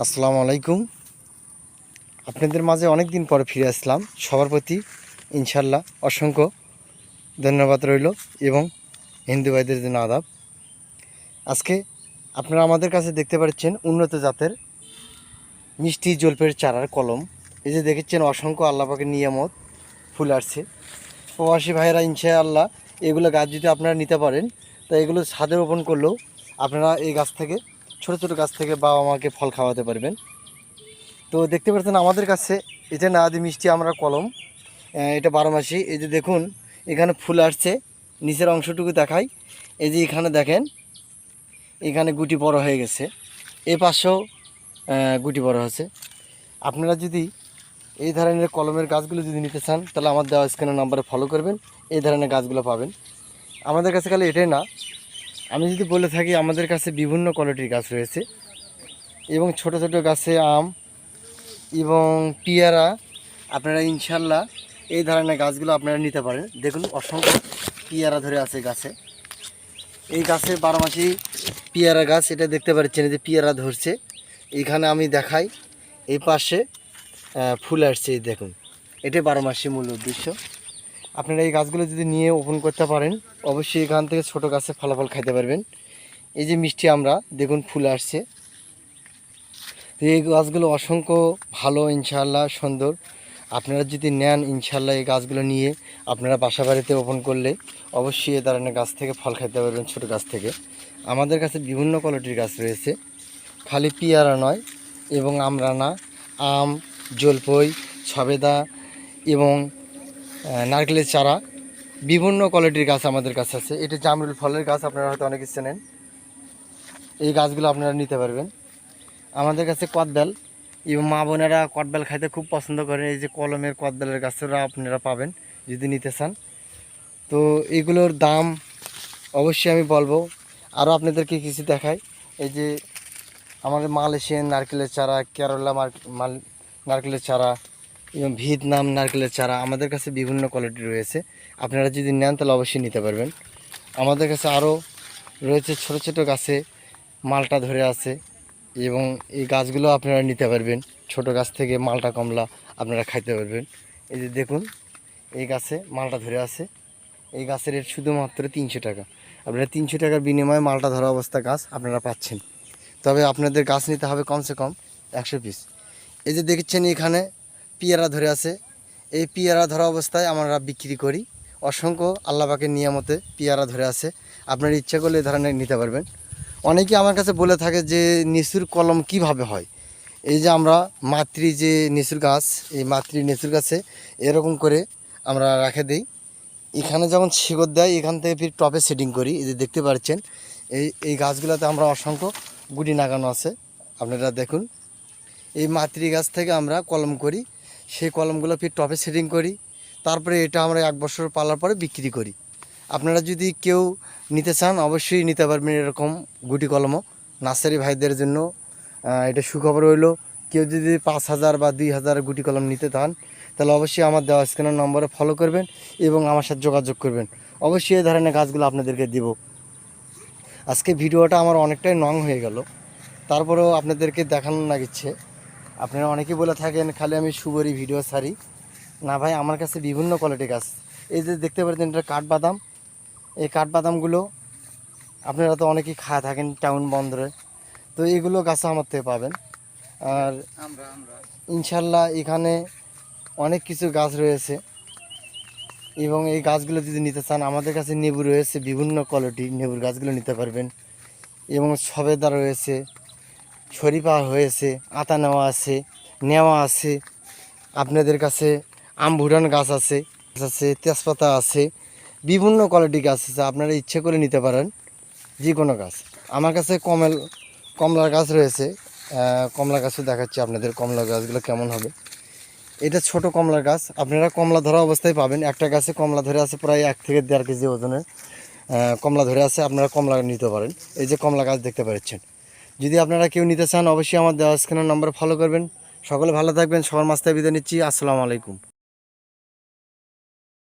আসসালামু আলাইকুম। আপনাদের মাঝে অনেক দিন পরে ফিরে আসলাম। সবার প্রতি ইনশাল্লাহ অসংখ্য ধন্যবাদ রইল এবং হিন্দু ভাইদের জন্য আদাব। আজকে আপনারা আমাদের কাছে দেখতে পাচ্ছেন উন্নত জাতের মিষ্টি জলপের চারার কলম। এই যে দেখেছেন অসংখ্য আল্লাহ পাকের নিয়ামত ফুল আসছে। প্রবাসী ভাইয়েরা ইনশাআল্লাহ এগুলো গাছ যদি আপনারা নিতে পারেন, তা এগুলো ছাদে রোপণ করলেও আপনারা এই গাছ থেকে ছোটো ছোটো গাছ থেকে বাবা মাকে ফল খাওয়াতে পারবেন। তো দেখতে পাচ্ছেন আমাদের কাছে এটা নাদি মিষ্টি আমরা কলম, এটা 12 মাসি। এই যে দেখুন এখানে ফুল আসছে, নিচের অংশটুকু দেখাই। এই যে এখানে দেখেন, এখানে গুটি বড় হয়ে গেছে, এ পাশেও গুটি বড় হয়েছে। আপনারা যদি এই ধরনের কলমের গাছগুলো যদি নিতে চান, তাহলে আমার দেওয়া স্ক্রিনের নাম্বারে ফলো করবেন, এই ধরনের গাছগুলো পাবেন আমাদের কাছে। খালি এটাই না, আমি যদি বলে থাকি আমাদের কাছে বিভিন্ন কোয়ালিটির গাছ রয়েছে এবং ছোট ছোট গাছে আম এবং পেয়ারা। আপনারা ইনশাল্লাহ এই ধরনের গাছগুলো আপনারা নিতে পারেন। দেখুন অসংখ্য পেয়ারা ধরে আছে গাছে। এই গাছে 12 মাসি পেয়ারা গাছ, এটা দেখতে পাচ্ছেন যে পেয়ারা ধরছে। এখানে আমি দেখাই, এই পাশে ফুল আসছে, দেখুন এটা 12 মাসি মূল উদ্দেশ্য। আপনারা এই গাছগুলো যদি নিয়ে ওপেন করতে পারেন, অবশ্যই এখান থেকে ছোট গাছে ফলাফল খাইতে পারবেন। এই যে মিষ্টি আমরা দেখুন ফুল আসছে, তো এই গাছগুলো অসংখ্য ভালো, ইনশাআল্লাহ সুন্দর। আপনারা যদি নেন ইনশাআল্লাহ এই গাছগুলো নিয়ে আপনারা বাসা বাড়িতে রোপণ করলে অবশ্যই এ ধরনের গাছ থেকে ফল খেতে পারবেন। ছোটো গাছ থেকে আমাদের কাছে বিভিন্ন কোয়ালিটির গাছ রয়েছে, খালি পেয়ারা নয় এবং আমরানা, আম, জলপই, সবেদা এবং নারকেলের চারা, বিভিন্ন কোয়ালিটির গাছ আমাদের কাছে আছে। এটা জামরুল ফলের গাছ, আপনারা হয়তো অনেকে চেনেন। এই গাছগুলো আপনারা নিতে পারবেন আমাদের কাছে। কদবেল এবং মা বোনেরা কদবেল খাইতে খুব পছন্দ করে, এই যে কলমের কদবেলের গাছরা আপনারা পাবেন যদি নিতে চান। তো এগুলোর দাম অবশ্যই আমি বলবো। আরও আপনাদেরকে কিছু দেখাই, এই যে আমাদের মালয়েশিয়ান নারকেলের চারা, কেরালা নারকেলের চারা এবং ভিয়েতনাম নারকেলের চারা আমাদের কাছে বিভিন্ন কোয়ালিটি রয়েছে। আপনারা যদি নেন তাহলে অবশ্যই নিতে পারবেন। আমাদের কাছে আরও রয়েছে ছোট ছোট গাছে মালটা ধরে আছে এবং এই গাছগুলো আপনারা নিতে পারবেন। ছোট গাছ থেকে মালটা কমলা আপনারা খাইতে পারবেন। এই যে দেখুন এই গাছে মালটা ধরে আছে, এই গাছের রেট শুধুমাত্র 300 টাকা। আপনারা 300 টাকার বিনিময়ে মালটা ধরা অবস্থা গাছ আপনারা পাচ্ছেন। তবে আপনাদের গাছ নিতে হবে কমসে কম 100 পিস। এই যে দেখছেন এখানে পেয়ারা ধরে আছে, এই পেয়ারা ধরা অবস্থায় আমরা বিক্রি করি। অসংখ্য আল্লাহ পাকের নিয়ামতে পেয়ারা ধরে আছে, আপনার ইচ্ছা করলে এই ধরনের নিতে পারবেন। অনেকে আমার কাছে বলে থাকে যে নিসুর কলম কিভাবে হয়। এই যে আমরা মাতৃ যে নিসুর গাছ, এই মাতৃ নিসুর গাছে এরকম করে আমরা রেখে দিই, এখানে যখন শিকড় দেয় এখান থেকে ফির টপে সেটিং করি। এই যে দেখতে পাচ্ছেন এই গাছগুলোতে আমরা অসংখ্য গুটি লাগানো আছে, আপনারা দেখুন। এই মাতৃ গাছ থেকে আমরা কলম করি, সেই কলমগুলো ফির টপে সেটিং করি, তারপরে এটা আমরা 1 বছর পালার পরে বিক্রি করি। আপনারা যদি কেউ নিতে চান অবশ্যই নিতে পারবেন এরকম গুটি কলমও। নার্সারি ভাইদের জন্য এটা সুখবর হইলো, কেউ যদি 5000 বা 2000 গুটি কলম নিতে চান তাহলে অবশ্যই আমার দেওয়া স্ক্রিনের নম্বরে ফলো করবেন এবং আমার সাথে যোগাযোগ করবেন। অবশ্যই এই ধরনের গাছগুলো আপনাদেরকে দেব। আজকে ভিডিওটা আমার অনেকটাই লং হয়ে গেল, তারপরেও আপনাদেরকে দেখানো লাগিচ্ছে। আপনারা অনেকেই বলে থাকেন খালি আমি সুবরি ভিডিও ছাড়ি। না ভাই, আমার কাছে বিভিন্ন কোয়ালিটি গাছ। এই যে দেখতে পাচ্ছেন এটা কাঠবাদাম, এই কাঠবাদামগুলো আপনারা তো অনেকেই খায় থাকেন টাউন বন্দরে, তো এগুলো গাছ আমার থেকে পাবেন। আর ইনশাল্লাহ এখানে অনেক কিছু গাছ রয়েছে এবং এই গাছগুলো যদি নিতে চান আমাদের কাছে নেবু রয়েছে, বিভিন্ন কোয়ালিটি নেবুর গাছগুলো নিতে পারবেন এবং সবেদা রয়েছে, শরীফা হয়েছে, আতা নেওয়া আছে আপনাদের কাছে। আমভুটান গাছ আছে, তেজপাতা আছে, বিভিন্ন কোয়ালিটি গাছ আছে, আপনারা ইচ্ছে করে নিতে পারেন যে কোনো গাছ। আমার কাছে কমলার গাছ রয়েছে, কমলা গাছও দেখাচ্ছি আপনাদের। কমলা গাছগুলো কেমন হবে, এটা ছোট কমলার গাছ, আপনারা কমলা ধরা অবস্থায় পাবেন। একটা গাছে কমলা ধরে আছে প্রায় 1 থেকে 1.5 কেজি ওজনের কমলা ধরে আছে, আপনারা কমলা নিতে পারেন। এই যে কমলা গাছ দেখতে পাচ্ছেন। যদি আপনারা কেউ নিতে চান অবশ্যই আমার দেওয়া স্ক্রিনের নম্বরে ফলো করবেন। সকলে ভালো থাকবেন, সবার মাঝে বিদায় নিচ্ছি। আসসালামু আলাইকুম।